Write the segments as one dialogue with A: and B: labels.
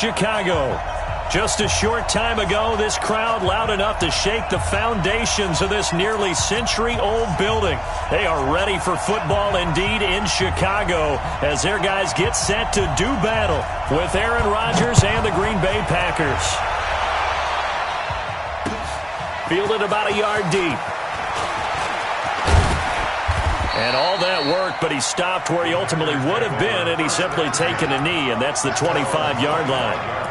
A: Chicago. Just a short time ago, this crowd loud enough to shake the foundations of this nearly century-old building. They are ready for football indeed in Chicago as their guys get set to do battle with Aaron Rodgers and the Green Bay Packers. Fielded about a yard deep. And all that worked, but he stopped where he ultimately would have been, and he's simply taken a knee, and that's the 25-yard line.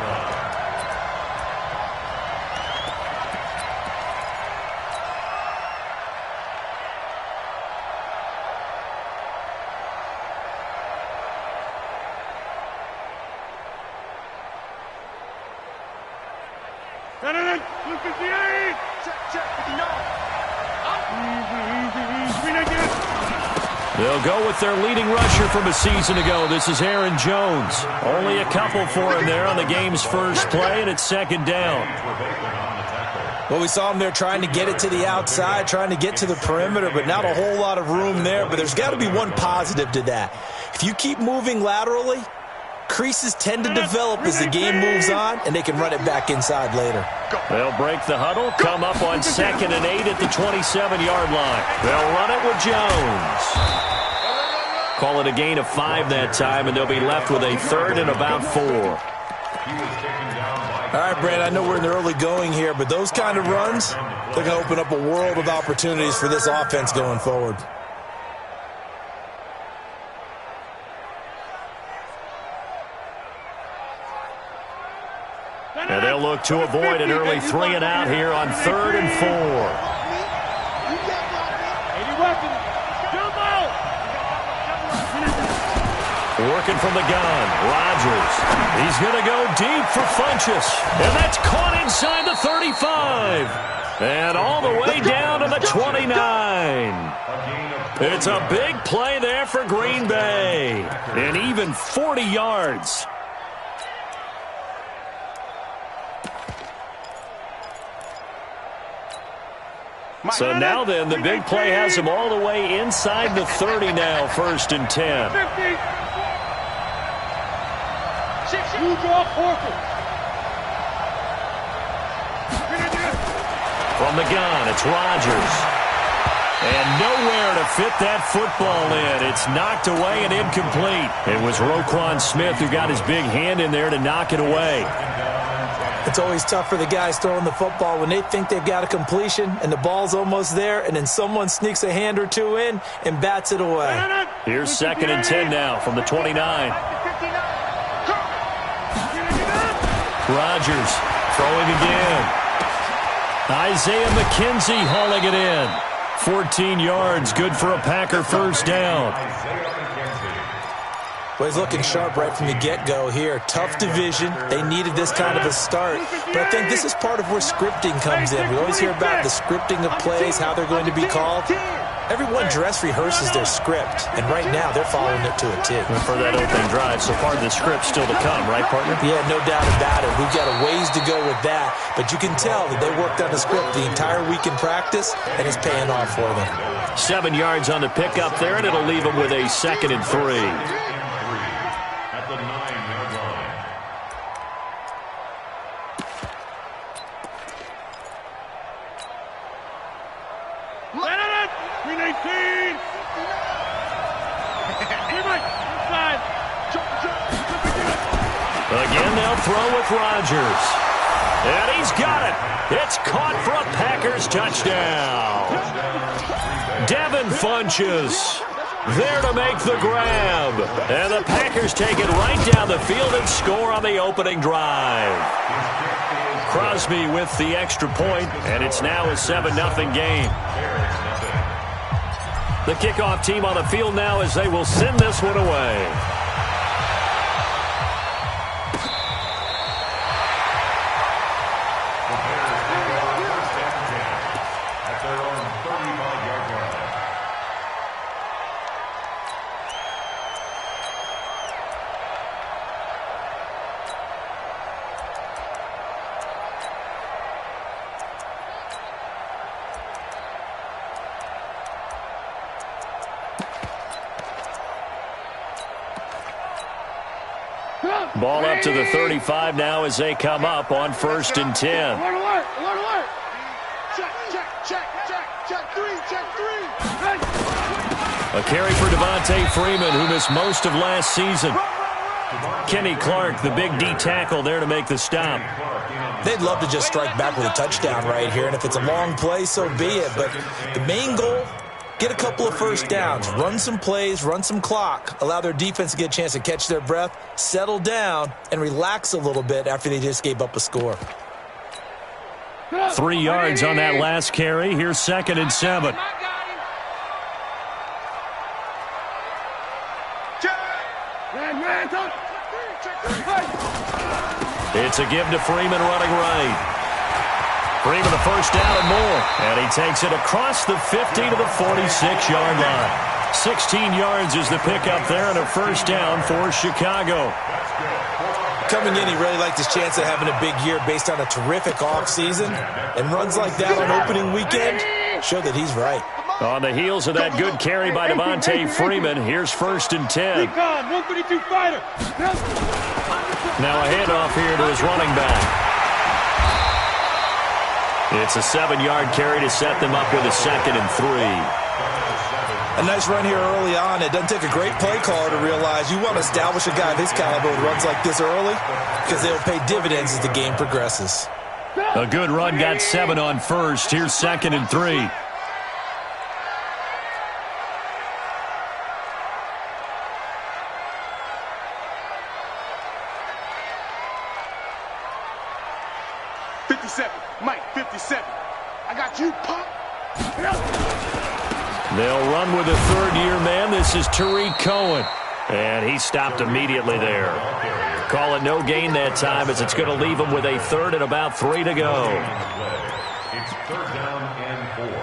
A: They'll go with their leading rusher from a season ago. This is Aaron Jones. Only a couple for him there on the game's first play, and it's second down.
B: Well, we saw him there trying to get it to the outside, trying to get to the perimeter, but not a whole lot of room there. But there's got to be one positive to that. If you keep moving laterally, creases tend to develop as the game moves on, and they can run it back inside later.
A: They'll break the huddle, come up on 2nd and 8 at the 27-yard line. They'll run it with Jones. Call it a gain of 5 that time, and they'll be left with a 3rd and about 4.
B: All right, Brad, I know we're in the early going here, but those kind of runs, they're going to open up a world of opportunities for this offense going forward.
A: And they'll look to avoid an early 3 and out here on 3rd and 4. Working from the gun, Rodgers. He's going to go deep for Funchess. And that's caught inside the 35. And all the way down to the 29. It's a big play there for Green Bay. And even 40 yards. So now then, the big play has him all the way inside the 30 now, 1st and 10. From the gun, it's Rodgers. And nowhere to fit that football in. It's knocked away and incomplete. It was Roquan Smith who got his big hand in there to knock it away.
B: It's always tough for the guys throwing the football when they think they've got a completion and the ball's almost there, and then someone sneaks a hand or two in and bats it away.
A: Here's 2nd and 10 now from the 29. Rodgers throwing again. Isaiah McKenzie hauling it in. 14 yards, good for a Packer first down.
B: Well, he's looking sharp right from the get-go here. Tough division. They needed this kind of a start. But I think this is part of where scripting comes in. We always hear about the scripting of plays, how they're going to be called. Everyone dress rehearses their script, and right now they're following it to a T.
A: For that opening drive, so part of the script still to come, right, partner?
B: Yeah, no doubt about it. We've got a ways to go with that, but you can tell that they worked on the script the entire week in practice, and it's paying off for them.
A: 7 yards on the pickup there, and it'll leave them with a 2nd and 3.
C: At the 9-yard line.
A: Again, they'll throw with Rodgers. And he's got it. It's caught for a Packers touchdown. Devin Funchess there to make the grab. And the Packers take it right down the field and score on the opening drive. Crosby with the extra point, and it's now a 7-0 game. The kickoff team on the field now as they will send this one away. Ball up to the 35 now as they come up on 1st and 10.
D: Alert. Check three.
A: A carry for Devontae Freeman, who missed most of last season. Kenny Clark, the big D tackle there to make the stop.
B: They'd love to just strike back with a touchdown right here, and if it's a long play, so be it. But the main goal, get a couple of first downs, run some plays, run some clock, allow their defense to get a chance to catch their breath, settle down, and relax a little bit after they just gave up a score.
A: 3 yards on that last carry. Here's 2nd and 7. It's a give to Freeman running right. Freeman the first down and more. And he takes it across the 50 to the 46-yard line. 16 yards is the pickup there and a first down for Chicago.
B: Coming in, he really liked his chance of having a big year based on a terrific offseason. And runs like that on opening weekend show that he's right.
A: On the heels of that good carry by Devontae Freeman, here's 1st and 10. Now a handoff here to his running back. It's a 7-yard carry to set them up with a 2nd and 3.
B: A nice run here early on. It doesn't take a great play caller to realize you want to establish a guy of his caliber who runs like this early because they'll pay dividends as the game progresses.
A: A good run got 7 on 1st. Here's 2nd and 3.
D: Mike, 57. I got you, Pop.
A: They'll run with a third-year man. This is Tariq Cohen. And he stopped immediately there. Call it no gain that time as it's going to leave him with a 3rd and about 3 to go.
C: It's 3rd down and 4.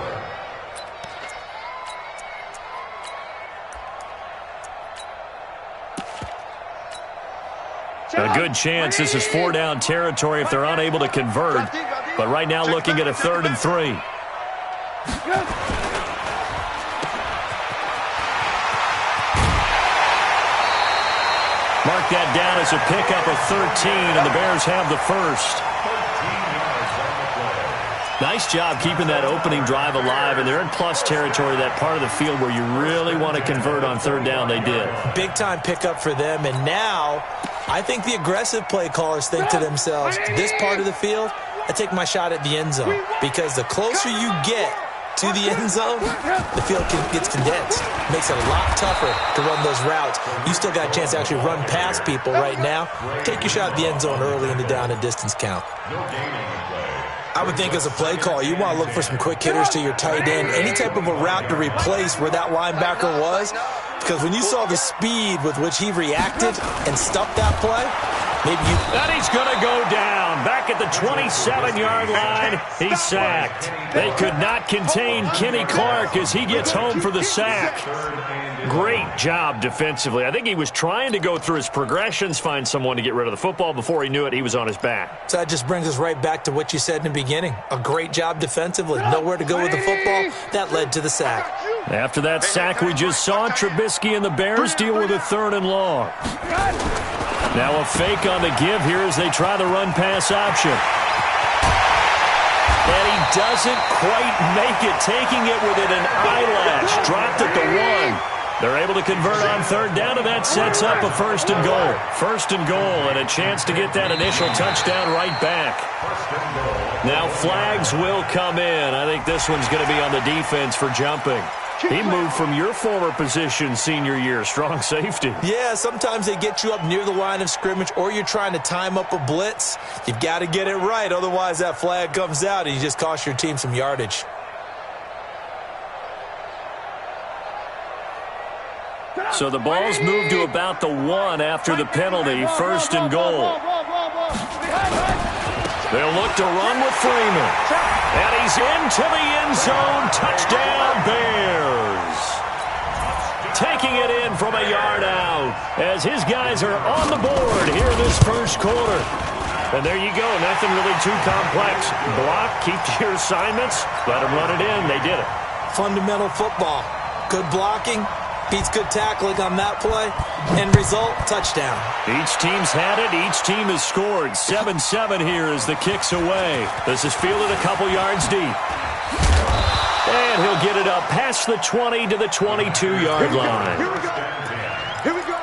A: A good chance this is 4-down territory if they're unable to convert. But right now looking at a 3rd and 3. Mark that down as a pickup of 13, and the Bears have the first. Nice job keeping that opening drive alive, and they're in plus territory, that part of the field where you really want to convert on 3rd down. They did.
B: Big-time pickup for them, and now I think the aggressive play callers think to themselves, this part of the field, I take my shot at the end zone, because the closer you get to the end zone, the field gets condensed. Makes it a lot tougher to run those routes. You still got a chance to actually run past people right now. Take your shot at the end zone early in the down and distance count. I would think as a play call, you want to look for some quick hitters to your tight end. Any type of a route to replace where that linebacker was. Because when you saw the speed with which he reacted and stuffed that play, maybe you...
A: And he's going to go down. Back at the 27-yard line, he's sacked. They could not contain Kenny Clark as he gets home for the sack. Great job defensively. I think he was trying to go through his progressions, find someone to get rid of the football. Before he knew it, he was on his back.
B: So that just brings us right back to what you said in the beginning. A great job defensively. Nowhere to go with the football. That led to the sack.
A: After that sack we just saw, Trubisky and the Bears deal with a 3rd and long. Now a fake on the give here as they try the run-pass option. And he doesn't quite make it, taking it within an eyelash. Dropped at the 1. They're able to convert on 3rd down, and that sets up a 1st and goal. 1st and goal, and a chance to get that initial touchdown right back. Now flags will come in. I think this one's going to be on the defense for jumping. He moved from your former position senior year, strong safety.
B: Yeah, sometimes they get you up near the line of scrimmage, or you're trying to time up a blitz. You've got to get it right, otherwise that flag comes out and you just cost your team some yardage.
A: So the ball's moved to about the 1 after the penalty, 1st and goal. They'll look to run with Freeman. And he's into the end zone. Touchdown, Bears. Taking it in from a yard out as his guys are on the board here in this first quarter. And there you go. Nothing really too complex. Block, keep to your assignments, let them run it in. They did it.
B: Fundamental football. Good blocking, Beats good tackling on that play. End result, touchdown.
A: Each team's had it. Each team has scored. 7-7 here as the kick's away. This is fielded a couple yards deep. And he'll get it up past the 20 to the 22-yard line.
D: Here we go. Here we go.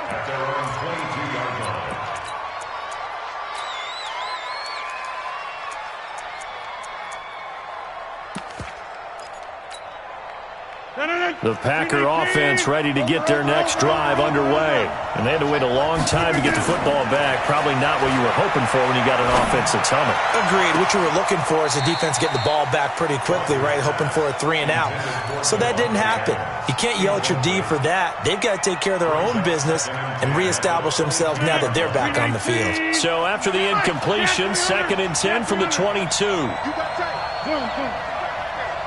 A: The Packer offense ready to get their next drive underway. And they had to wait a long time to get the football back. Probably not what you were hoping for when you got an offense that's humming.
B: Agreed. What you were looking for is the defense getting the ball back pretty quickly, right? Hoping for a 3 and out. So that didn't happen. You can't yell at your D for that. They've got to take care of their own business and reestablish themselves now that they're back on the field.
A: So after the incompletion, 2nd and 10 from the 22.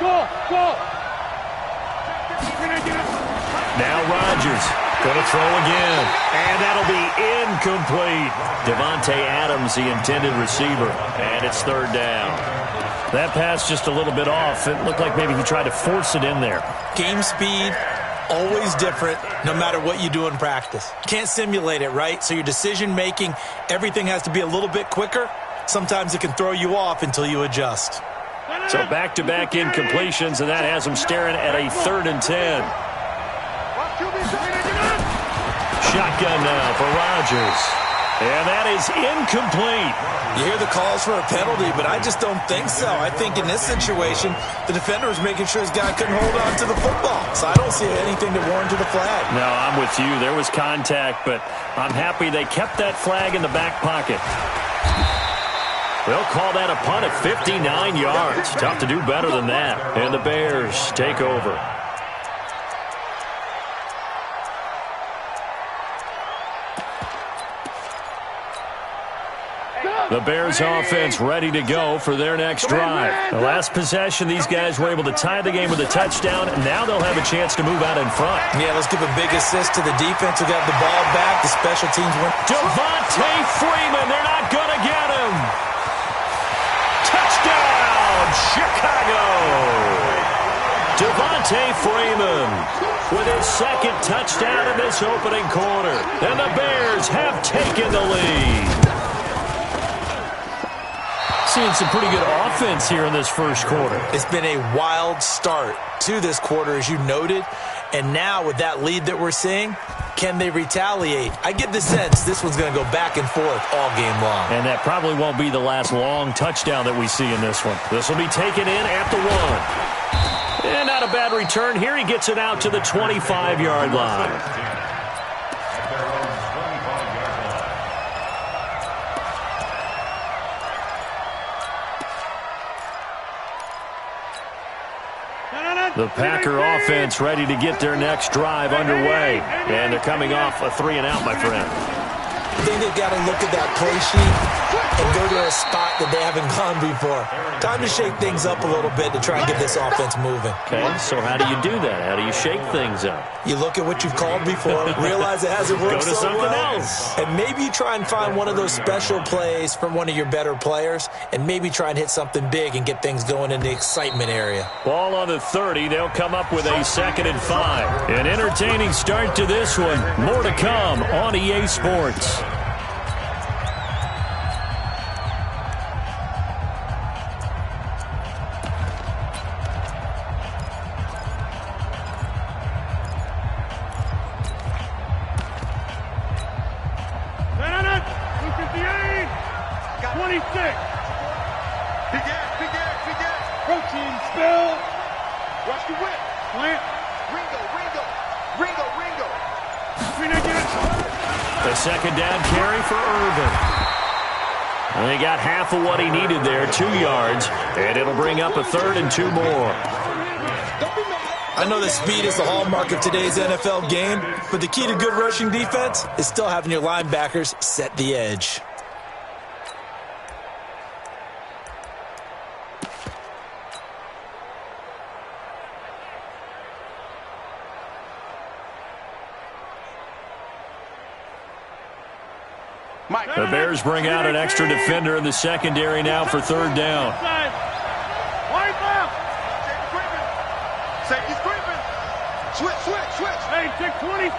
D: Go.
A: Now Rodgers going to throw again. And that'll be incomplete. Devontae Adams, the intended receiver. And it's 3rd down. That pass just a little bit off. It looked like maybe he tried to force it in there.
B: Game speed, always different, no matter what you do in practice. Can't simulate it, right? So your decision-making, everything has to be a little bit quicker. Sometimes it can throw you off until you adjust.
A: So back-to-back incompletions, and that has them staring at a 3rd and 10. Shotgun now for Rodgers. And that is incomplete.
B: You hear the calls for a penalty, but I just don't think so. I think in this situation, the defender was making sure his guy couldn't hold on to the football. So I don't see anything to warrant to the flag.
A: No, I'm with you. There was contact, but I'm happy they kept that flag in the back pocket. They'll call that a punt at 59 yards. Tough to do better than that. And the Bears take over. The Bears offense ready to go for their next drive. The last possession, these guys were able to tie the game with a touchdown, and now they'll have a chance to move out in front.
B: Yeah, let's give a big assist to the defense who got the ball back. The special teams win.
A: Devontae Freeman, they're not going to get him. Touchdown, Chicago. Devontae Freeman with his 2nd touchdown in this opening quarter. And the Bears have taken the lead. Seeing some pretty good offense here in this first quarter.
B: It's been a wild start to this quarter, as you noted. And now with that lead that we're seeing, can they retaliate? I get the sense this one's going to go back and forth all game long.
A: And that probably won't be the last long touchdown that we see in this one. This will be taken in at the 1. And not a bad return here. He gets it out to the 25-yard line. The Packer offense ready to get their next drive underway. And they're coming off a 3 and out, my friend.
B: I think they've got to look at that play sheet and go to a spot that they haven't gone before. Time to shake things up a little bit to try and get this offense moving.
A: Okay, so how do you do that? How do you shake things up?
B: You look at what you've called before, realize it hasn't worked
A: Go to
B: so
A: something
B: well,
A: else.
B: and maybe you try and find one of those special plays from one of your better players, and maybe try and hit something big and get things going in the excitement area.
A: Ball on the 30. They'll come up with a 2nd and 5. An entertaining start to this one. More to come on EA Sports. The 2nd down carry for Irvin. And he got half of what he needed there, 2 yards, and it'll bring up a 3rd and 2 more.
B: I know that speed is the hallmark of today's NFL game, but the key to good rushing defense is still having your linebackers set the edge.
A: The Bears bring out an extra defender in the secondary now for 3rd down.
D: Safety's creeping. Switch. Hey, check 26.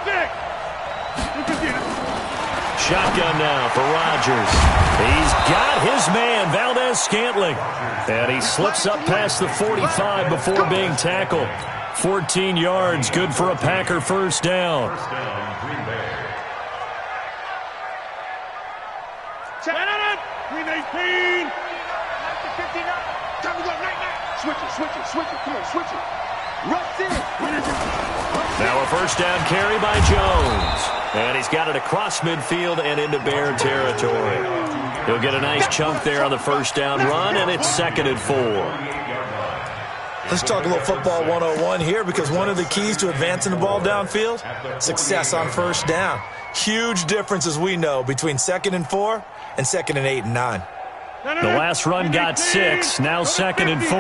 A: Shotgun now for Rodgers. He's got his man, Valdez-Scantling. And he slips up past the 45 before being tackled. 14 yards, good for a Packer first down.
C: First down, Green Bay.
D: 318. 59. Time to go, night. Switch it. Come on, switch it. Rush in.
A: Now a first down carry by Jones. And he's got it across midfield and into Bear territory. He'll get a nice chunk there on the first down run, and it's 2nd and 4.
B: Let's talk a little football 101 here, because one of the keys to advancing the ball downfield, success on first down. Huge difference, as we know, between 2nd and 4 and 2nd and 8 and 9.
A: The last run got 6, now 2nd and 4.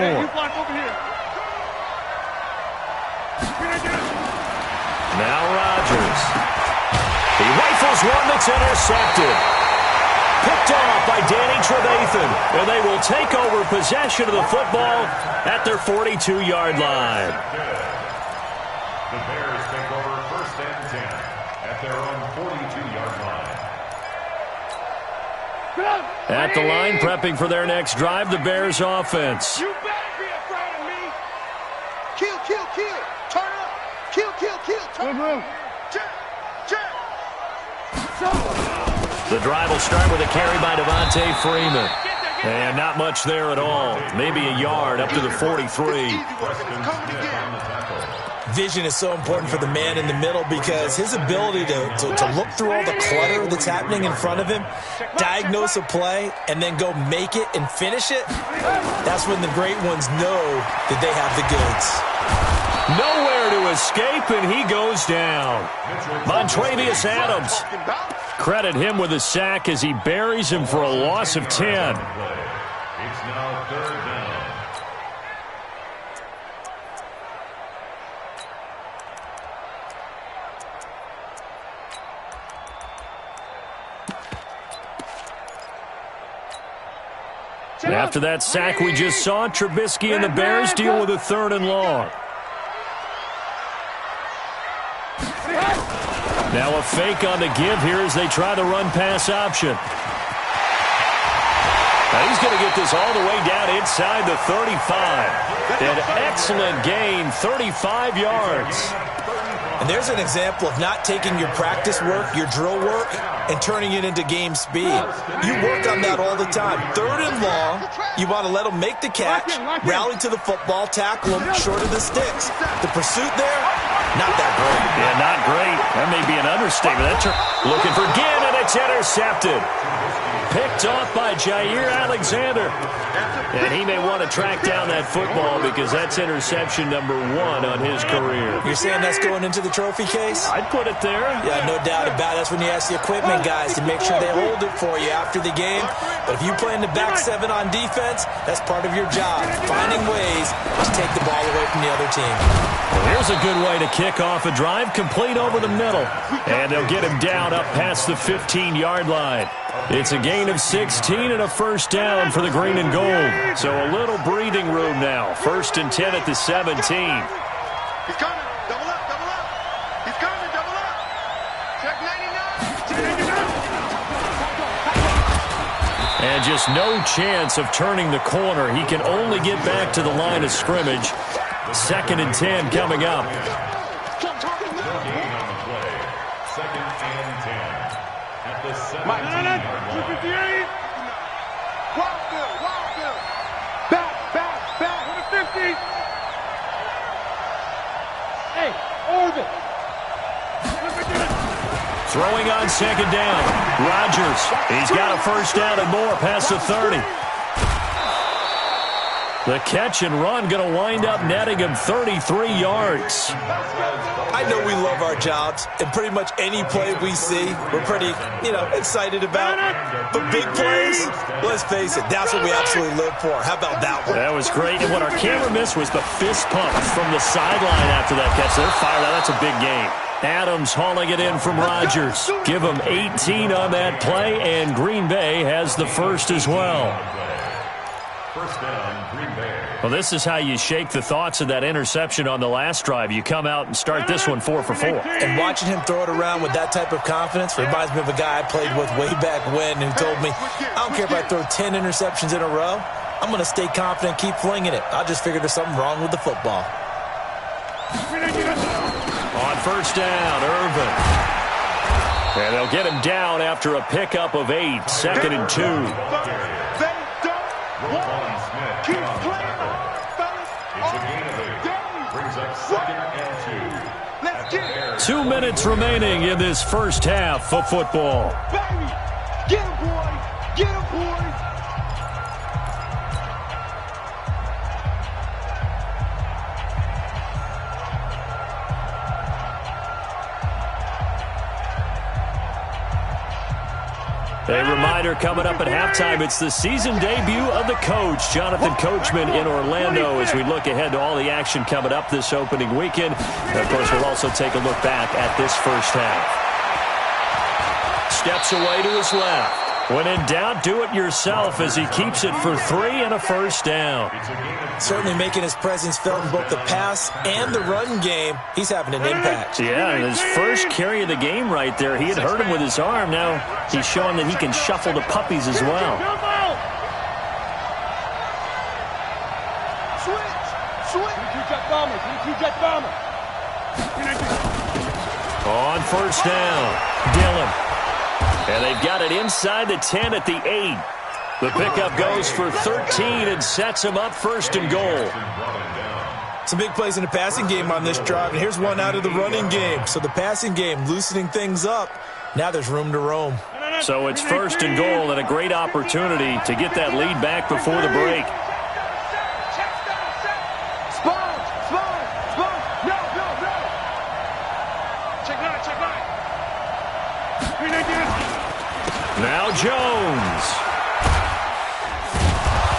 A: Now Rodgers. He rifles one that's intercepted. Picked off by Danny Trevathan, and they will take over possession of the football at their 42-yard line.
C: The Bears take over first and 10 at their own 42-yard line.
A: At the line, prepping for their next drive, the Bears offense.
D: You better be afraid of me. Kill. Turn up. Kill. Turn up. Check.
A: The drive will start with a carry by Devontae Freeman. And not much there at all. Maybe a yard up to the 43.
B: Vision is so important for the man in the middle, because his ability to look through all the clutter that's happening in front of him, diagnose a play, and then go make it and finish it, that's when the great ones know that they have the goods.
A: Nowhere to escape, and he goes down. Montrevious Adams. Credit him with a sack as he buries him for a loss of 10.
C: It's now 3rd down.
A: After that sack we just saw, Trubisky and the Bears deal with a 3rd and long. Now a fake on the give here as they try the run-pass option. Now he's going to get this all the way down inside the 35. An excellent gain, 35 yards.
B: And there's an example of not taking your practice work, your drill work, and turning it into game speed. You work on that all the time. 3rd and long, you want to let them make the catch, rally to the football, tackle them short of the sticks. The pursuit there, not that great.
A: Yeah, not great. That may be an understatement. Looking for Ginn, and it's intercepted. Picked off by Jair Alexander. And he may want to track down that football, because that's interception number 1 on his career.
B: You're saying that's going into the trophy case?
A: I'd put it there.
B: Yeah, no doubt about it. That's when you ask the equipment guys to make sure they hold it for you after the game. But if you play in the back 7 on defense, that's part of your job, finding ways to take the ball away from the other team.
A: Well, here's a good way to kick off a drive, complete over the middle. And they'll get him down up past the 15-yard line. It's a gain of 16 and a first down for the green and gold. So a little breathing room now. 1st and 10 at the 17.
D: He's coming. Double up. He's coming. Double up. Check 99.
A: And just no chance of turning the corner. He can only get back to the line of scrimmage. 2nd and 10 coming up.
C: No gain on the play. 2nd and 10 at the 17-yard line.
D: Wild. Back. On the 50. Hey, orbit.
A: Throwing on 2nd down. Rodgers. He's got a first down and more past the 30. The catch and run going to wind up netting him 33 yards.
B: I know we love our jobs, and pretty much any play we see, we're pretty, excited about. But big plays, let's face it, that's what we absolutely live for. How about that one?
A: That was great. And what our camera missed was the fist pump from the sideline after that catch. They're fired out. That's a big game. Adams hauling it in from Rodgers. Give him 18 on that play, and Green Bay has the first as well.
C: First down, Green Bay.
A: Well, this is how you shake the thoughts of that interception on the last drive. You come out and start this one 4 for 4.
B: And watching him throw it around with that type of confidence reminds me of a guy I played with way back when who told me, I don't care if I throw 10 interceptions in a row. I'm going to stay confident, keep flinging it. I just figured there's something wrong with the football.
A: On first down, Irvin. And they'll get him down after a pickup of 8, 2nd and 2.
D: Keep playing hard, fellas.
C: It's a gain of 8. Brings up 2nd and 2.
D: Let's get it.
A: 2 minutes remaining in this first half of football.
D: Baby, get him, boy. Get him, boy.
A: A reminder coming up at halftime, it's the season debut of the coach, Jonathan Coachman in Orlando, as we look ahead to all the action coming up this opening weekend. And of course, we'll also take a look back at this first half. Steps away to his left. When in doubt, do it yourself as he keeps it for 3 and a first down.
B: Certainly making his presence felt in both the pass and the run game. He's having an impact.
A: Yeah, and his first carry of the game right there, he had hurt him with his arm. Now he's showing that he can shuffle the puppies as well. On first down, Dillon. And they've got it inside the 10 at the 8. The pickup goes for 13 and sets him up 1st and goal.
B: Some big plays in the passing game on this drive, and here's one out of the running game. So the passing game loosening things up. Now there's room to roam.
A: So it's 1st and goal and a great opportunity to get that lead back before the break. Now Jones.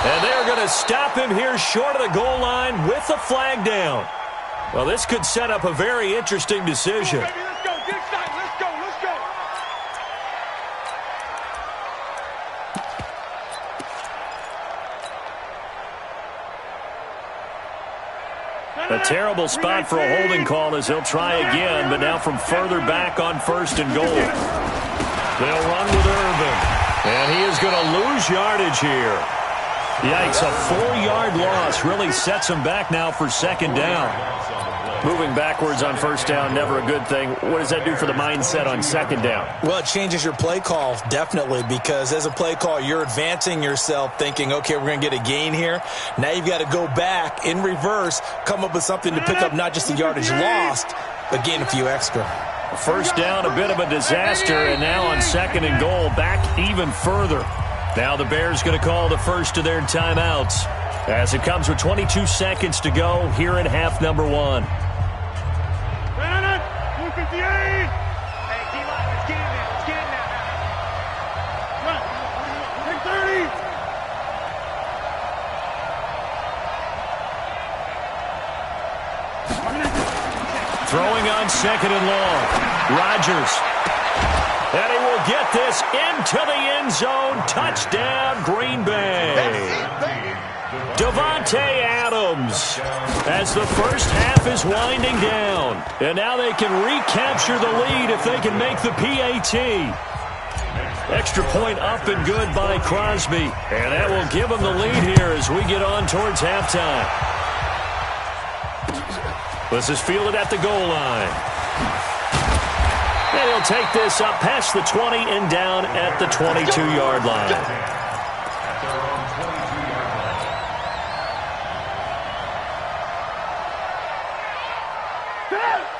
A: And they're going to stop him here short of the goal line with the flag down. Well, this could set up a very interesting decision.
D: Let's go, get inside. Let's go, let's go.
A: A terrible spot for a holding call as he'll try again, but now from further back on 1st and goal. They'll run with Irvin, and he is going to lose yardage here. Yikes, a 4-yard loss really sets him back now for 2nd down. Moving backwards on 1st down, never a good thing. What does that do for the mindset on 2nd down?
B: Well, it changes your play call, definitely, because as a play call, you're advancing yourself thinking, okay, we're going to get a gain here. Now you've got to go back in reverse, come up with something to pick up not just the yardage lost, but gain a few extra.
A: 1st down, a bit of a disaster, and now on 2nd and goal, back even further. Now the Bears going to call the first of their timeouts as it comes with 22 seconds to go here in half number 1.
D: 258. Hey, D-line, let's get in there. Let's get in there. Right. 30.
A: Throwing on 2nd and long. Rodgers. And he will get this into the end zone. Touchdown, Green Bay. Davante Adams as the first half is winding down. And now they can recapture the lead if they can make the PAT. Extra point up and good by Crosby. And that will give them the lead here as we get on towards halftime. This is fielded at the goal line. And he'll take this up past the 20 and down at the 22-yard line.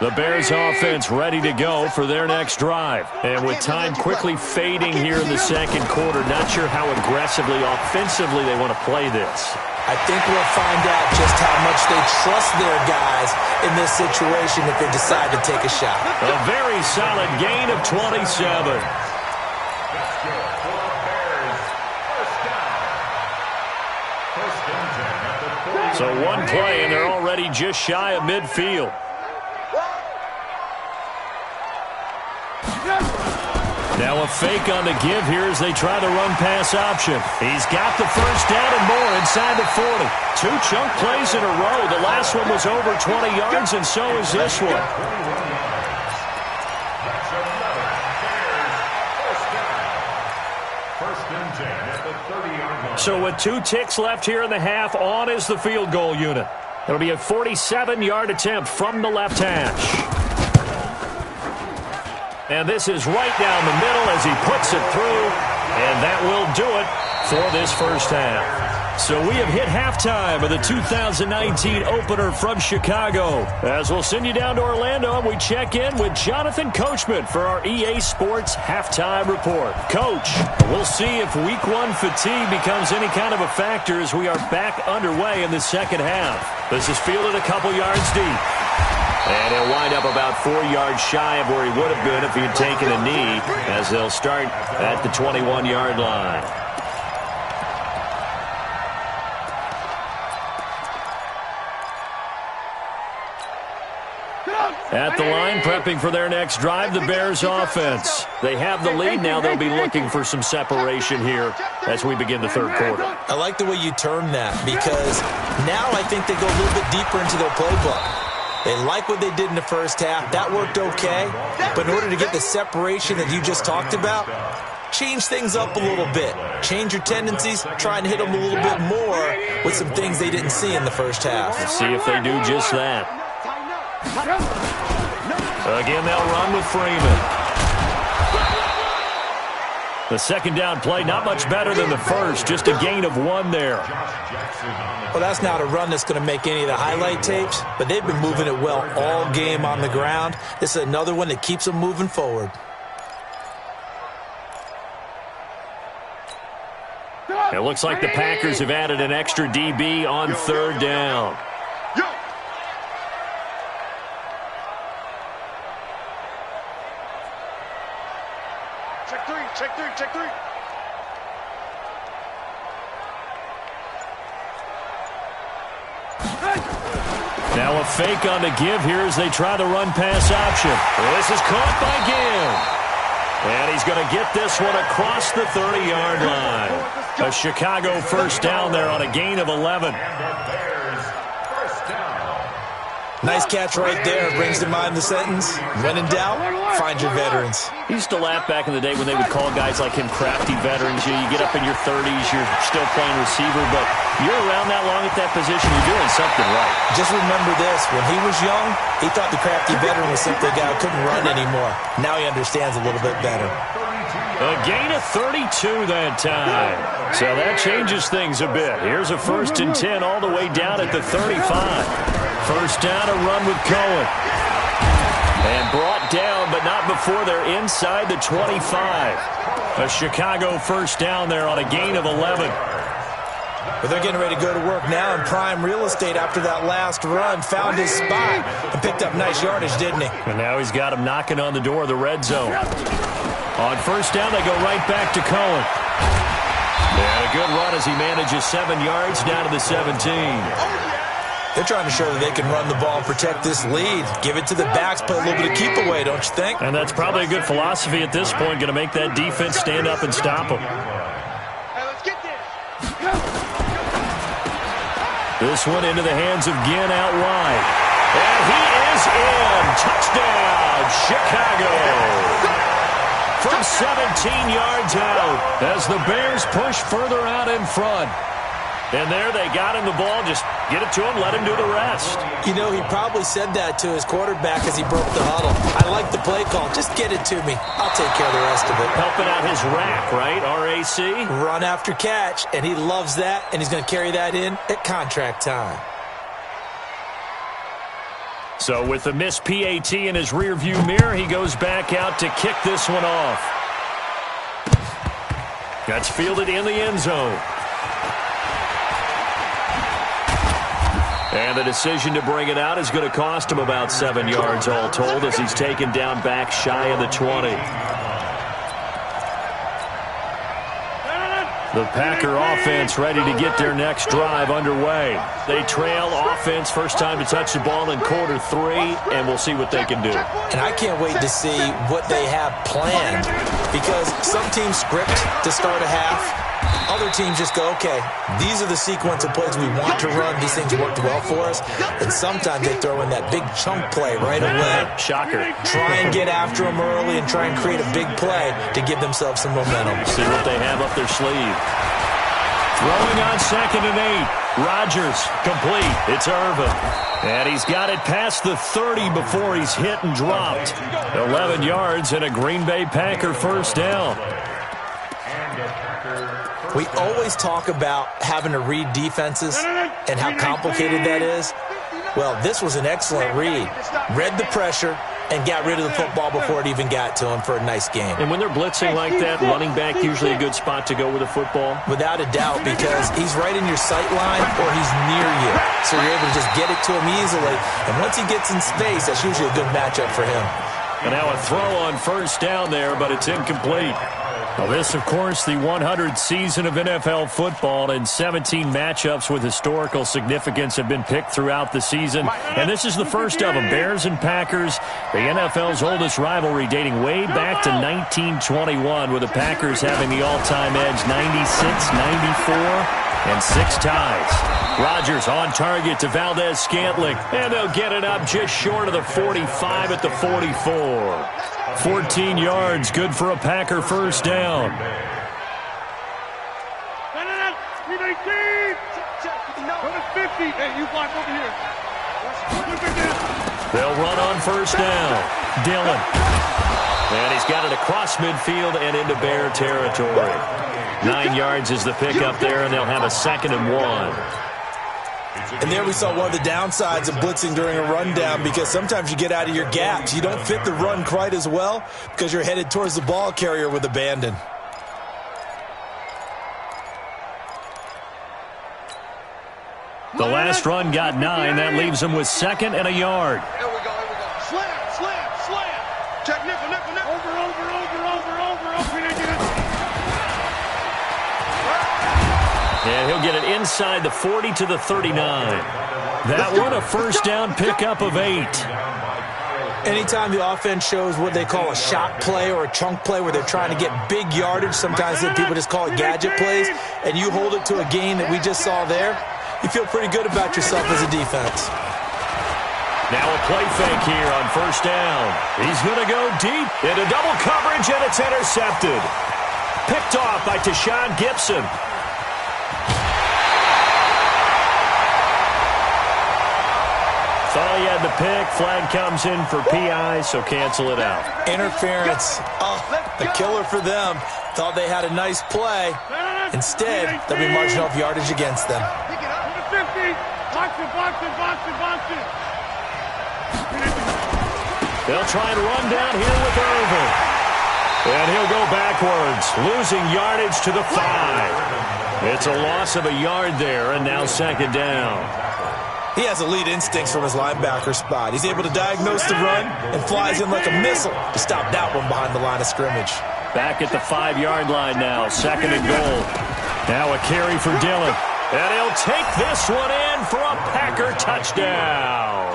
A: The Bears offense ready to go for their next drive. And with time quickly fading here in the second quarter, not sure how aggressively, offensively they want to play this.
B: I think we'll find out just how much they trust their guys in this situation if they decide to take a shot.
A: A very solid gain of 27. So one play, and they're already just shy of midfield. Now a fake on the give here as they try the run-pass option. He's got the first down and more inside the 40. 2 chunk plays in a row. The last one was over 20 yards, and so is this one. So with 2 ticks left here in the half, on is the field goal unit. It'll be a 47-yard attempt from the left hash. And this is right down the middle as he puts it through. And that will do it for this first half. So we have hit halftime of the 2019 opener from Chicago. As we'll send you down to Orlando, and we check in with Jonathan Coachman for our EA Sports Halftime Report. Coach, we'll see if Week 1 fatigue becomes any kind of a factor as we are back underway in the second half. This is fielded a couple yards deep. And he'll wind up about 4 yards shy of where he would have been if he had taken a knee, as they'll start at the 21-yard line. At the line, prepping for their next drive, the Bears offense. They have the lead. Now they'll be looking for some separation here as we begin the third quarter.
B: I like the way you term that, because now I think they go a little bit deeper into their playbook. They like what they did in the first half. That worked okay. But in order to get the separation that you just talked about, change things up a little bit. Change your tendencies. Try and hit them a little bit more with some things they didn't see in the first half.
A: Let's see if they do just that. Again, they'll run with Freeman. The second down play, not much better than the first. Just a gain of 1 there.
B: Well, that's not a run that's going to make any of the highlight tapes, but they've been moving it well all game on the ground. This is another one that keeps them moving forward.
A: It looks like the Packers have added an extra DB on third down.
D: Check three.
A: Now a fake on the give here as they try the run-pass option. This is caught by Gibb. And he's going to get this one across the 30-yard line. A Chicago first down there on a gain of 11.
B: Nice catch right there. Brings to mind the sentence, when in doubt, find your veterans.
A: He used to laugh back in the day when they would call guys like him crafty veterans. You get up in your 30s, you're still playing receiver, but you're around that long at that position, you're doing something right.
B: Just remember this, when he was young, he thought the crafty veteran was simply a guy who couldn't run anymore. Now he understands a little bit better.
A: A gain of 32 that time. So that changes things a bit. Here's a 1st and 10 all the way down at the 35. First down, a run with Cohen. And brought down, but not before they're inside the 25. A Chicago first down there on a gain of 11.
B: But they're getting ready to go to work now in prime real estate after that last run. Found his spot and picked up nice yardage, didn't he?
A: And now he's got him knocking on the door of the red zone. On first down, they go right back to Cohen. And a good run as he manages 7 yards down to the 17.
B: They're trying to show that they can run the ball and protect this lead. Give it to the backs, play a little bit of keep away, don't you think?
A: And that's probably a good philosophy at this point, going to make that defense stand up and stop them.
D: Hey, let's get this.
A: This one into the hands of Ginn out wide. And he is in. Touchdown, Chicago. From 17 yards out as the Bears push further out in front. And there they got him the ball. Just get it to him, let him do the rest.
B: You know, he probably said that to his quarterback as he broke the huddle. I like the play call. Just get it to me. I'll take care of the rest of it.
A: Helping out his rack, right? RAC?
B: Run after catch, and he loves that, and he's going to carry that in at contract time.
A: So with the missed PAT in his rearview mirror, he goes back out to kick this one off. That's fielded in the end zone. And the decision to bring it out is going to cost him about 7 yards all told as he's taken down back shy of the 20. The Packer offense ready to get their next drive underway. They trail offense, first time to touch the ball in quarter 3, and we'll see what they can do.
B: And I can't wait to see what they have planned, because some teams script to start a half. Other teams just go, okay, these are the sequence of plays we want to run. These things worked well for us. And sometimes they throw in that big chunk play right away.
A: Shocker.
B: Try and get after them early and try and create a big play to give themselves some momentum.
A: See what they have up their sleeve. Throwing on 2nd and 8. Rodgers, complete. It's Irvin. And he's got it past the 30 before he's hit and dropped. 11 yards and a Green Bay Packer first down.
B: We always talk about having to read defenses and how complicated that is. Well, this was an excellent read. Read the pressure and got rid of the football before it even got to him for a nice game.
A: And when they're blitzing like that, running back usually a good spot to go with the football?
B: Without a doubt, because he's right in your sight line or he's near you. So you're able to just get it to him easily. And once he gets in space, that's usually a good matchup for him.
A: And now a throw on first down there, but it's incomplete. Well, this, of course, the 100th season of NFL football, and 17 matchups with historical significance have been picked throughout the season. And this is the first of them, Bears and Packers, the NFL's oldest rivalry dating way back to 1921, with the Packers having the all-time edge 96, 94, and 6 ties. Rodgers on target to Valdez-Scantling, and they'll get it up just short of the 45 at the 44. 14 yards, good for a Packer first down. They'll run on first down. Dillon. And he's got it across midfield and into Bear territory. 9 yards is the pickup there, and they'll have a 2nd and 1.
B: And there we saw one of the downsides of blitzing during a rundown, because sometimes you get out of your gaps. You don't fit the run quite as well because you're headed towards the ball carrier with abandon.
A: The last run got 9. That leaves them with 2nd and a yard.
D: Here we go. Slam. Check nickel. Over.
A: And he'll get it inside the 40 to the 39. That one a first down pickup of 8.
B: Anytime the offense shows what they call a shot play or a chunk play where they're trying to get big yardage, sometimes people just call it gadget plays, and you hold it to a gain that we just saw there, you feel pretty good about yourself as a defense.
A: Now a play fake here on first down. He's going to go deep into double coverage, and it's intercepted. Picked off by Tashawn Gibson. Thought he had the pick. Flag comes in for PI, so cancel it out.
B: Interference. Oh, a killer for them. Thought they had a nice play. Instead, they'll be marginal of yardage against them.
A: They'll try and run down here with Irvin. And he'll go backwards, losing yardage to the 5. It's a loss of a yard there, and now 2nd down.
B: He has elite instincts from his linebacker spot. He's able to diagnose the run and flies in like a missile to stop that one behind the line of scrimmage.
A: Back at the 5-yard line now, 2nd and goal. Now a carry for Dillon. And he'll take this one in for a Packer touchdown.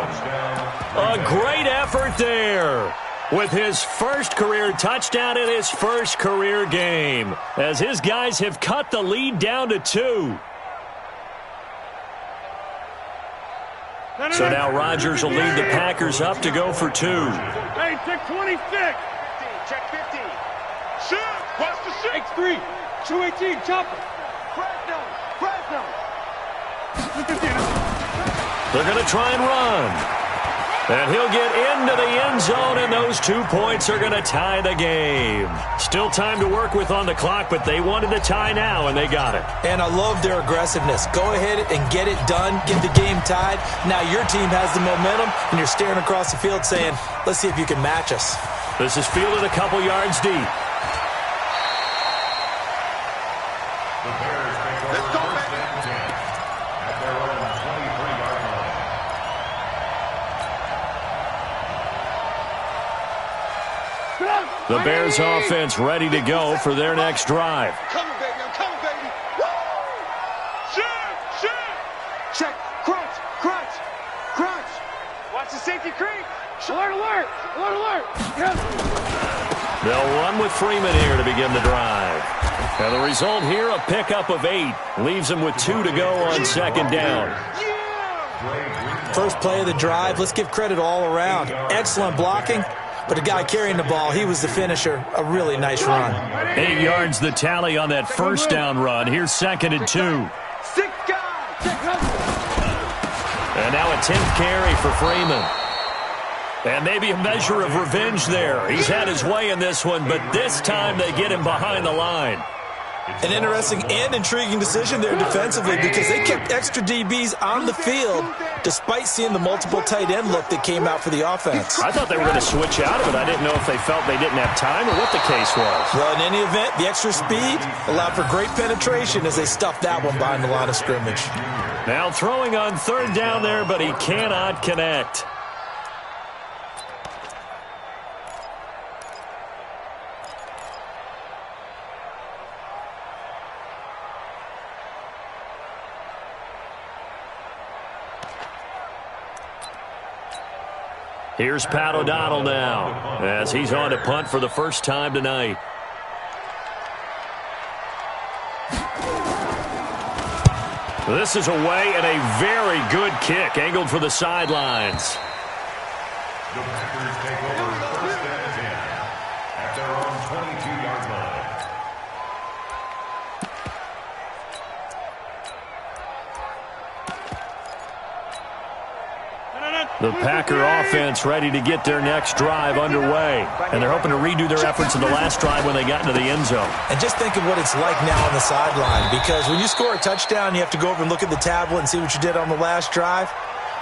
A: A great effort there with his first career touchdown in his first career game, as his guys have cut the lead down to 2. So now Rodgers will lead the Packers up to go for 2.
D: Hey, check 26. Check 50. Shoot. Watch the shoot. X3. 218. Chopper. Fresno.
A: They're going to try and run. And he'll get into the end zone, and those 2 points are going to tie the game. Still time to work with on the clock, but they wanted the tie now, and they got it.
B: And I love their aggressiveness. Go ahead and get it done, get the game tied. Now your team has the momentum, and you're staring across the field saying, let's see if you can match us.
A: This is fielded a couple yards deep. The Bears offense ready to go for their next drive.
D: I'm coming, baby. Check. Crunch. Crunch. Crunch. Watch the safety creep. Alert, alert. Alert, alert. Yes.
A: They'll run with Freeman here to begin the drive. And the result here, a pickup of 8. Leaves them with 2 to go on second down.
B: First play of the drive, let's give credit all around. Excellent blocking, but the guy carrying the ball, he was the finisher. A really nice run.
A: 8 yards the tally on that first down run. Here's second and 2.
D: 6 guys.
A: And now a 10th carry for Freeman. And maybe a measure of revenge there. He's had his way in this one, but this time they get him behind the line.
B: An interesting and intriguing decision there defensively because they kept extra DBs on the field despite seeing the multiple tight end look that came out for the offense.
A: I thought they were going to switch out of it. I didn't know if they felt they didn't have time or what the case was.
B: Well, in any event, the extra speed allowed for great penetration as they stuffed that one behind the line of scrimmage.
A: Now throwing on third down there, but he cannot connect. Here's Pat O'Donnell now as he's on to punt for the first time tonight. This is away and a very good kick angled for the sidelines.
C: The Packers take over first and 10 at their own 22-yard line.
A: The Packer offense ready to get their next drive underway. And they're hoping to redo their efforts in the last drive when they got into the end zone.
B: And just think of what it's like now on the sideline, because when you score a touchdown, you have to go over and look at the tablet and see what you did on the last drive.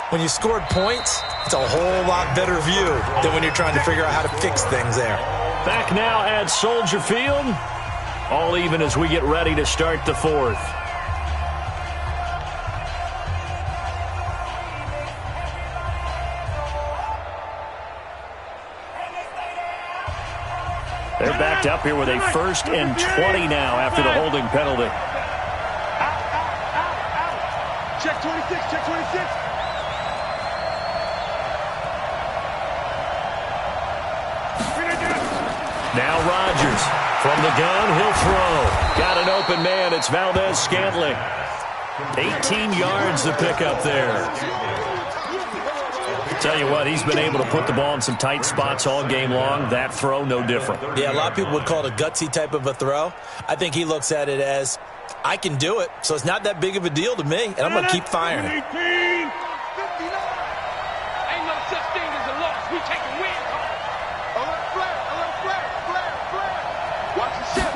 B: When you scored points, it's a whole lot better view than when you're trying to figure out how to fix things there.
A: Back now at Soldier Field. All even as we get ready to start the fourth. They're backed up here with a 1st and 20 now after the holding penalty.
D: Check 26, check 26.
A: Now Rodgers from the gun, he'll throw. Got an open man, it's Valdez-Scantling. 18 yards to pick up there. Tell you what, he's been able to put the ball in some tight spots all game long. That throw, no different.
B: Yeah, a lot of people would call it a gutsy type of a throw. I think he looks at it as, I can do it, so it's not that big of a deal to me, and I'm going to keep firing.
D: 59. Ain't no such thing as a loss. We taking wins. Alert flare, alert flare, flare, flare. Watch the ship.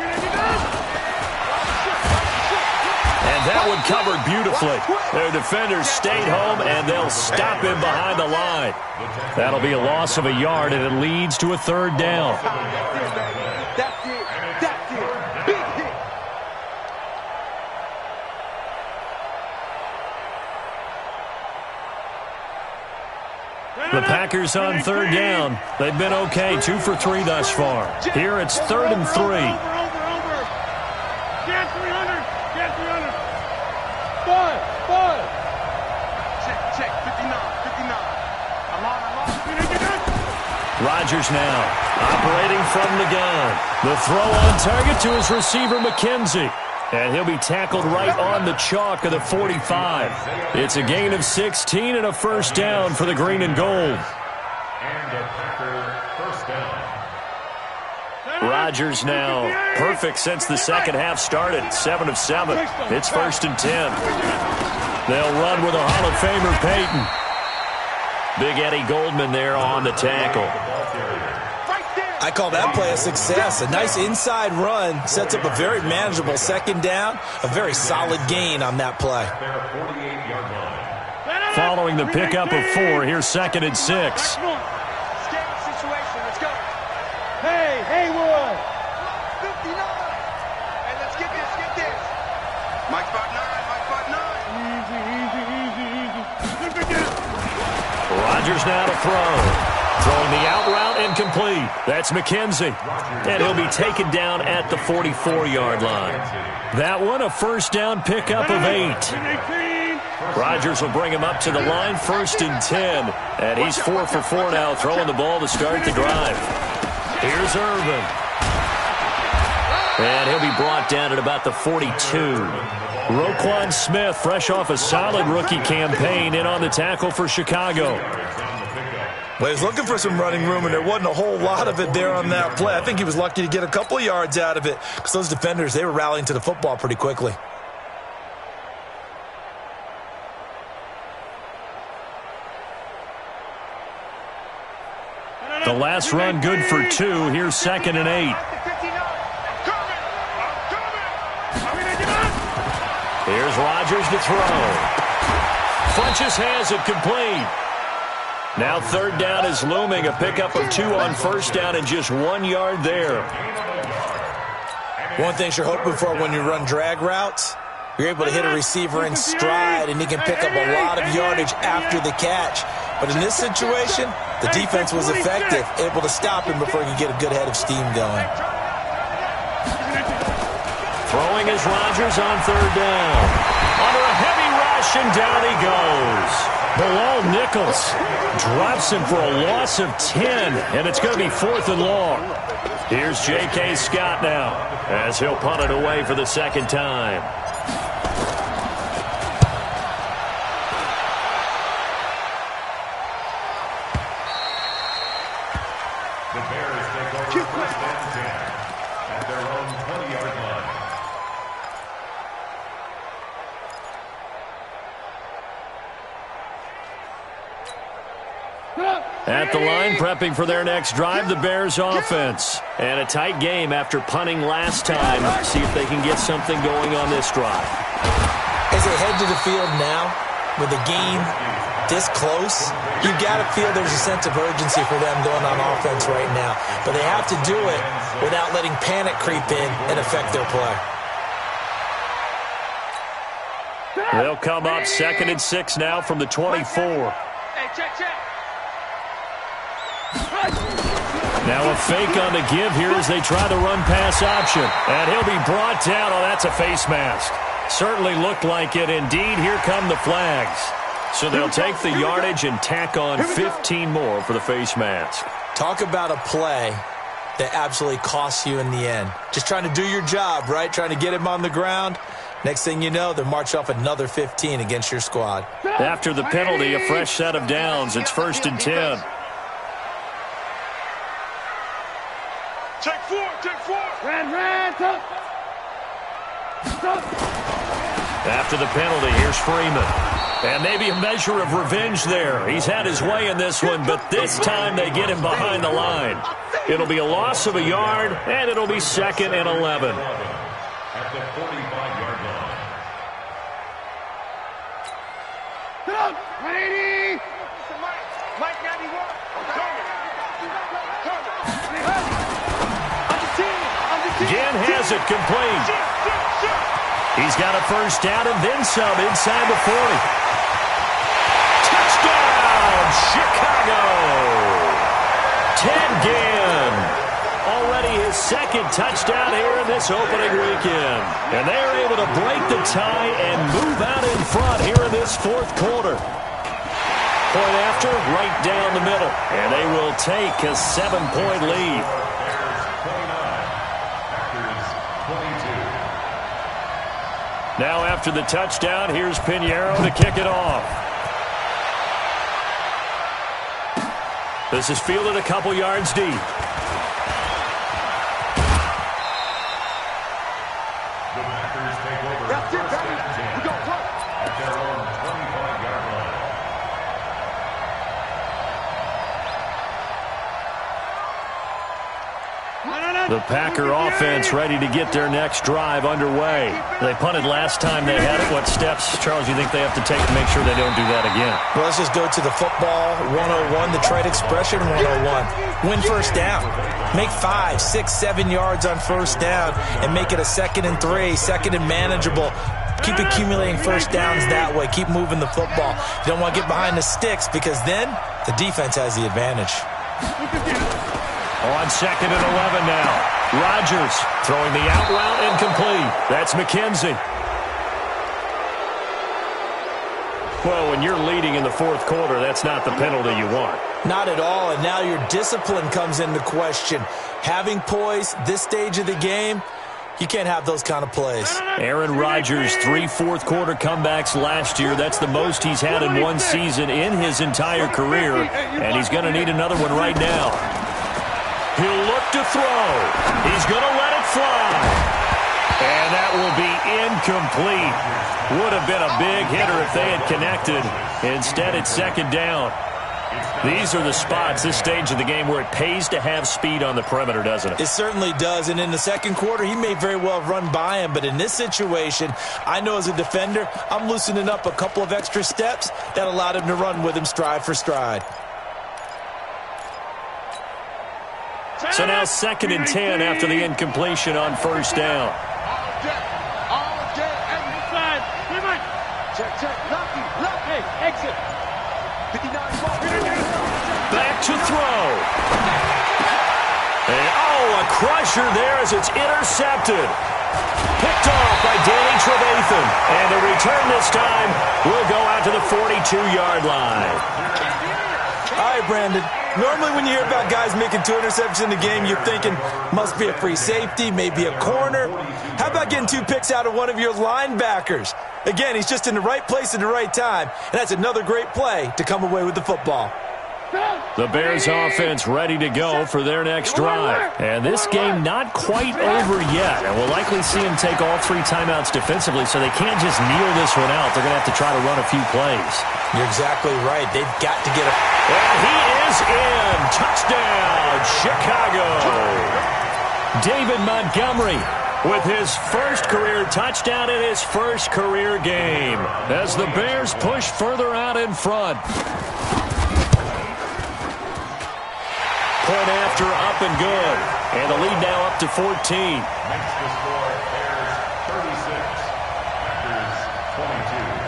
A: And that one covered beautifully. Their defenders stayed home, and they'll stop him behind the line. That'll be a loss of a yard, and it leads to a third down.
D: That's it. That's it. Big hit.
A: The Packers on third down. They've been okay, 2 for 3 thus far. Here it's 3rd and 3.
D: Over. Get 300. Get 300. Five. Check. 59. I'm on.
A: Rodgers now operating from the gun. The throw on target to his receiver, McKenzie. And he'll be tackled right on the chalk of the 45. It's a gain of 16 and a first down for the green and gold.
C: And a Packer first down.
A: Rodgers now perfect since the second half started. 7 of 7. It's 1st and 10. They'll run with a Hall of Famer, Peyton. Big Eddie Goldman there on the tackle.
B: I call that play a success. A nice inside run sets up a very manageable second down. A very solid gain on that play.
A: Following the pickup of 4, here's 2nd and 6.
D: Scary situation. Let's go. Hey, Haywood. 59. Hey, let's get this. Mike 5'9".
A: Rodgers now to throw. Throwing the out route out and complete. That's McKenzie. And he'll be taken down at the 44-yard line. That one, a first down pickup of 8. Rodgers will bring him up to the line, 1st and 10. And he's 4 for 4 now, throwing the ball to start the drive. Here's Irvin. And he'll be brought down at about the 42. Roquan Smith, fresh off a solid rookie campaign, in on the tackle for Chicago.
B: Well, he was looking for some running room, and there wasn't a whole lot of it there on that play. I think he was lucky to get a couple yards out of it because those defenders, they were rallying to the football pretty quickly.
A: The last run good for 2. Here's 2nd and 8. Here's Rodgers to throw. Funches has it complete. Now 3rd down is looming. A pickup of 2 on 1st down and just 1 yard there.
B: One thing you're hoping for when you run drag routes, you're able to hit a receiver in stride, and he can pick up a lot of yardage after the catch. But in this situation, the defense was effective, able to stop him before he could get a good head of steam going.
A: Throwing is Rodgers on 3rd down. Under a heavy rush, and down he goes. Bilal Nichols drops him for a loss of 10, and it's going to be 4th and long. Here's J.K. Scott now, as he'll punt it away for the 2nd time.
C: The Bears take over 1st and 10 at their own 20-yard line.
A: At the line, prepping for their next drive, the Bears offense. And a tight game after punting last time. See if they can get something going on this drive.
B: As they head to the field now, with the game this close, you've got to feel there's a sense of urgency for them going on offense right now. But they have to do it without letting panic creep in and affect their play.
A: They'll come up 2nd and 6 now from the 24.
D: Hey, check.
A: Now a fake on the give here as they try the run-pass option. And he'll be brought down. Oh, that's a face mask. Certainly looked like it. Indeed, here come the flags. So they'll take the yardage and tack on 15 more for the face mask.
B: Talk about a play that absolutely costs you in the end. Just trying to do your job, right? Trying to get him on the ground. Next thing you know, they'll march off another 15 against your squad.
A: After the penalty, a fresh set of downs. It's 1st and 10.
D: Take 4. Ran, tuck.
A: After the penalty, here's Freeman. And maybe a measure of revenge there. He's had his way in this one, but this time they get him behind the line. It'll be a loss of a yard, and it'll be 2nd and 11.
C: At the 45-yard line.
D: Ready? Mike 91.
A: Jen has it complete. He's got a first down and then some inside the 40. Touchdown, Chicago! Ted Ginn. Already his 2nd touchdown here in this opening weekend. And they're able to break the tie and move out in front here in this 4th quarter. Point after, right down the middle. And they will take a 7-point lead. Now after the touchdown, here's Pinheiro to kick it off. This is fielded a couple yards deep.
C: The Packers take over 1st and 10 at their own 25-yard line.
A: The Packer offense ready to get their next drive underway. They punted last time they had it. What steps, Charles, you think they have to take to make sure they don't do that again?
B: Well, let's just go to the football 101, the trade expression 101. Win first down. Make 5, 6, 7 yards on first down and make it a 2nd and 3, 2nd and manageable. Keep accumulating first downs that way. Keep moving the football. You don't want to get behind the sticks because then the defense has the advantage.
A: On 2nd and 11 now. Rodgers throwing the out route incomplete. That's McKenzie. Well, when you're leading in the fourth quarter, that's not the penalty you want.
B: Not at all, and now your discipline comes into question. Having poise this stage of the game, you can't have those kind of plays.
A: Aaron Rodgers, 3 fourth-quarter comebacks last year. That's the most he's had in one season in his entire career, and he's going to need another one right now. He'll look to throw. He's going to let it fly. And that will be incomplete. Would have been a big hitter if they had connected. Instead, it's 2nd down. These are the spots, this stage of the game, where it pays to have speed on the perimeter, doesn't it?
B: It certainly does, and in the second quarter, he may very well run by him, but in this situation, I know as a defender, I'm loosening up a couple of extra steps that allowed him to run with him stride for stride.
A: So now 2nd and 10 after the incompletion on 1st down.
D: All day, inside. Check. Lucky. Exit. 59 ball.
A: Back to throw. And, a crusher there as it's intercepted. Picked off by Danny Trevathan. And the return this time will go out to the 42-yard line.
B: All right, Brandon. Normally when you hear about guys making 2 interceptions in the game, you're thinking must be a free safety, maybe a corner. How about getting 2 picks out of one of your linebackers? Again, he's just in the right place at the right time, and that's another great play to come away with the football.
A: The Bears offense ready to go for their next drive. And this game not quite over yet. And we'll likely see them take all 3 timeouts defensively, so they can't just kneel this one out. They're going to have to try to run a few plays.
B: You're exactly right. They've got to get a...
A: And he is in. Touchdown, Chicago. David Montgomery with his first career touchdown in his first career game as the Bears push further out in front. Point after, up and good. And the lead now up to 14.
C: Makes the score Bears 36, Packers 22.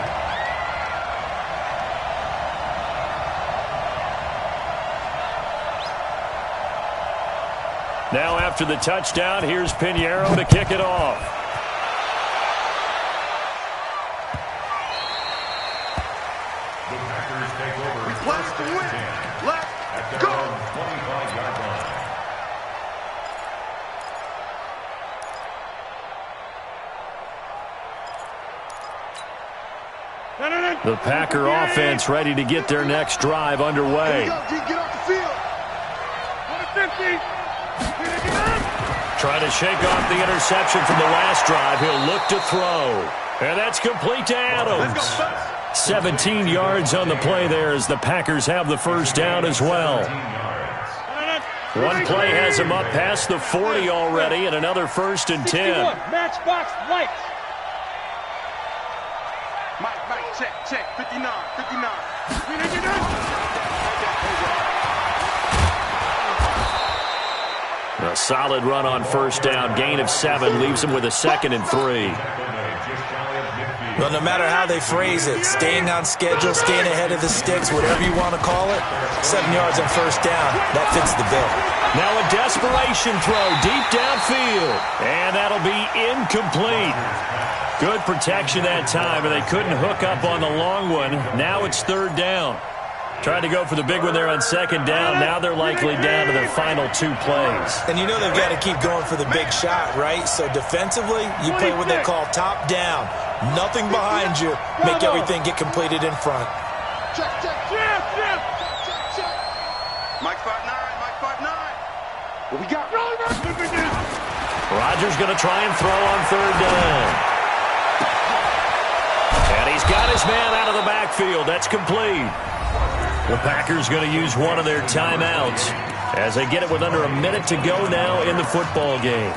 A: Now after the touchdown, here's Pinheiro to kick it off.
C: The Packers take over
D: Last
C: first and
D: win.
C: 10
D: Let's
C: at their
D: go.
C: own 25-yard line.
A: The Packer offense ready to get their next drive underway.
D: Get off the field. 150.
A: Trying to shake off the interception from the last drive. He'll look to throw. And that's complete to Adams. 17 yards on the play there as the Packers have the first down as well. One play has him up past the 40 already, and another 1st and 10.
D: Matchbox lights. Mike, check. 59.
A: A solid run on 1st down. Gain of 7 leaves him with a 2nd and 3.
B: Well, no matter how they phrase it, staying on schedule, staying ahead of the sticks, whatever you want to call it, 7 yards on 1st down, that fits the bill.
A: Now a desperation throw deep downfield. And that'll be incomplete. Good protection that time, and they couldn't hook up on the long one. Now it's 3rd down. Tried to go for the big one there on 2nd down. Now they're likely down to their final 2 plays.
B: And you know they've got to keep going for the big shot, right? So defensively, you play what they call top down. Nothing behind you. Make everything get completed in front.
D: Check. Mike 5'9". What we got?
A: Rodgers going to try and throw on 3rd down. And he's got his man out of the backfield. That's complete. The Packers going to use one of their timeouts as they get it with under a minute to go now in the football game.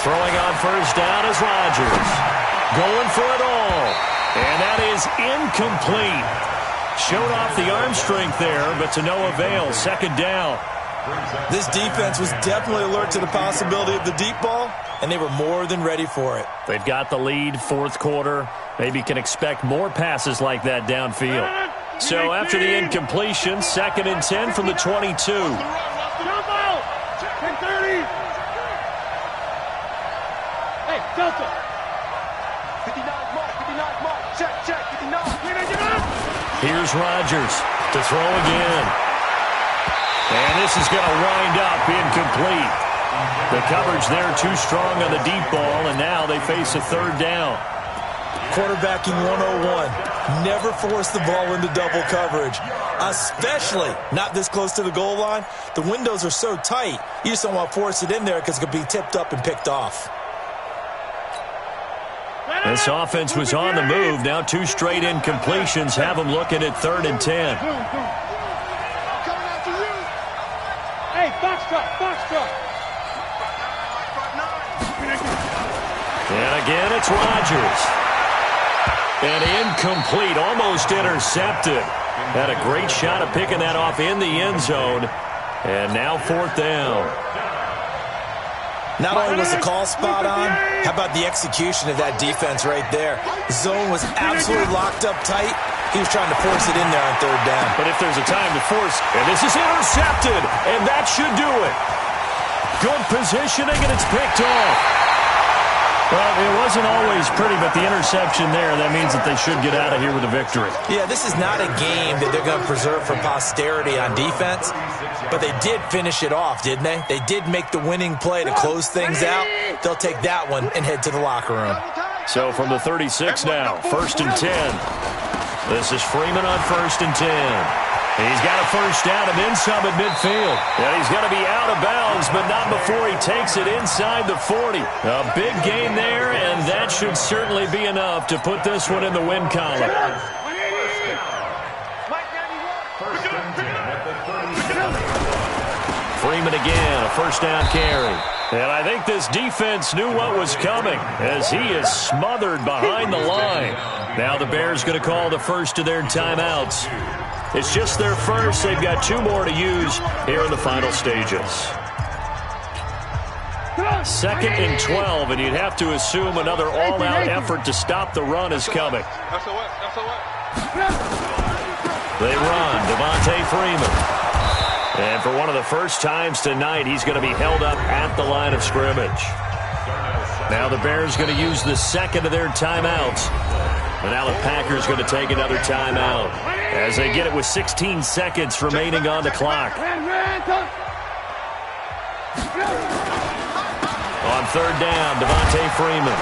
A: Throwing on 1st down is Rodgers. Going for it all. And that is incomplete. Showed off the arm strength there, but to no avail. 2nd down.
B: This defense was definitely alert to the possibility of the deep ball, and they were more than ready for it.
A: They've got the lead, fourth quarter. Maybe can expect more passes like that downfield. So after the incompletion, 2nd and 10 from the 22.
D: Jump out! 10-30! Hey, Delta! 59 mark, check, 59.
A: Here's Rodgers to throw again. And this is going to wind up incomplete. The coverage there too strong on the deep ball, and now they face a 3rd down.
B: Quarterbacking 101. Never force the ball into double coverage, especially not this close to the goal line. The windows are so tight, you just don't want to force it in there because it could be tipped up and picked off.
A: This offense was on the move. Now 2 straight incompletions have them looking at 3rd and 10.
D: Hey, box truck.
A: And again, it's Rodgers. And incomplete, almost intercepted. Had a great shot at picking that off in the end zone. And now 4th down.
B: Not only was the call spot on, how about the execution of that defense right there? The zone was absolutely locked up tight. He was trying to force it in there on 3rd down.
A: But if there's a time to force, and this is intercepted, and that should do it. Good positioning, and it's picked off. Well, it wasn't always pretty, but the interception there, that means that they should get out of here with a victory.
B: Yeah, this is not a game that they're going to preserve for posterity on defense, but they did finish it off, didn't they? They did make the winning play to close things out. They'll take that one and head to the locker room.
A: So from the 36 now, 1st and 10. This is Freeman on 1st and 10. He's got a 1st down and then some at midfield. And he's going to be out of bounds, but not before he takes it inside the 40. A big gain there, and that should certainly be enough to put this one in the win column. Freeman again, a 1st down carry. And I think this defense knew what was coming as he is smothered behind the line. Now the Bears going to call the first of their timeouts. It's just their first. They've got 2 more to use here in the final stages. 2nd and 12, and you'd have to assume another all-out effort to stop the run is coming. They run, Devontae Freeman. And for one of the first times tonight, he's going to be held up at the line of scrimmage. Now the Bears going to use the 2nd of their timeouts. And now the Packers going to take another timeout as they get it with 16 seconds remaining on the clock. On 3rd down, Devontae Freeman.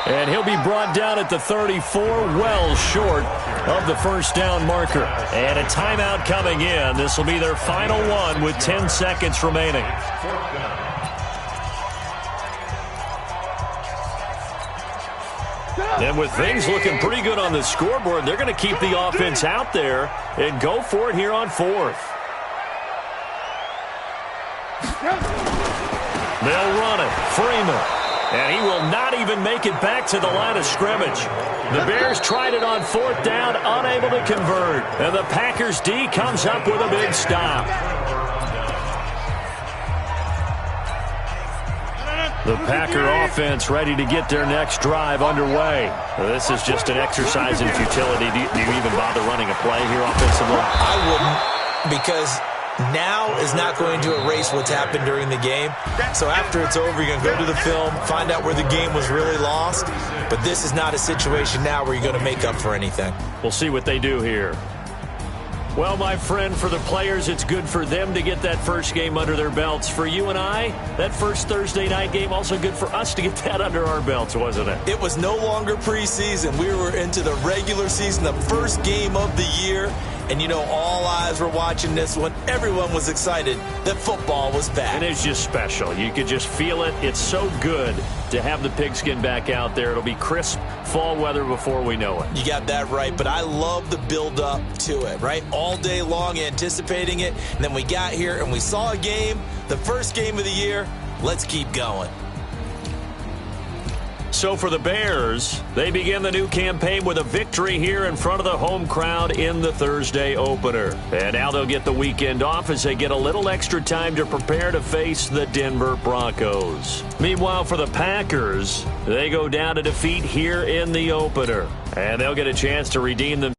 A: And he'll be brought down at the 34, well short of the 1st down marker. And a timeout coming in. This will be their final one with 10 seconds remaining. And with things looking pretty good on the scoreboard, they're going to keep the offense out there and go for it here on 4th. They'll run it. Freeman. And he will not even make it back to the line of scrimmage. The Bears tried it on 4th down, unable to convert. And the Packers D comes up with a big stop. The Packer offense ready to get their next drive underway. This is just an exercise in futility. Do you even bother running a play here offensively?
B: I wouldn't, because now is not going to erase what's happened during the game. So after it's over, you're going to go to the film, find out where the game was really lost. But this is not a situation now where you're going to make up for anything.
A: We'll see what they do here. Well, my friend, for the players, it's good for them to get that first game under their belts. For you and I, that first Thursday night game, also good for us to get that under our belts, wasn't it?
B: It was no longer preseason. We were into the regular season, the first game of the year. And, you know, all eyes were watching this one. Everyone was excited that football was back.
A: And it's just special. You could just feel it. It's so good to have the pigskin back out there. It'll be crisp fall weather before we know it.
B: You got that right, but I love the build-up to it, right? All day long anticipating it, and then we got here and we saw a game, the first game of the year. Let's keep going.
A: So for the Bears, they begin the new campaign with a victory here in front of the home crowd in the Thursday opener. And now they'll get the weekend off as they get a little extra time to prepare to face the Denver Broncos. Meanwhile, for the Packers, they go down to defeat here in the opener. And they'll get a chance to redeem them.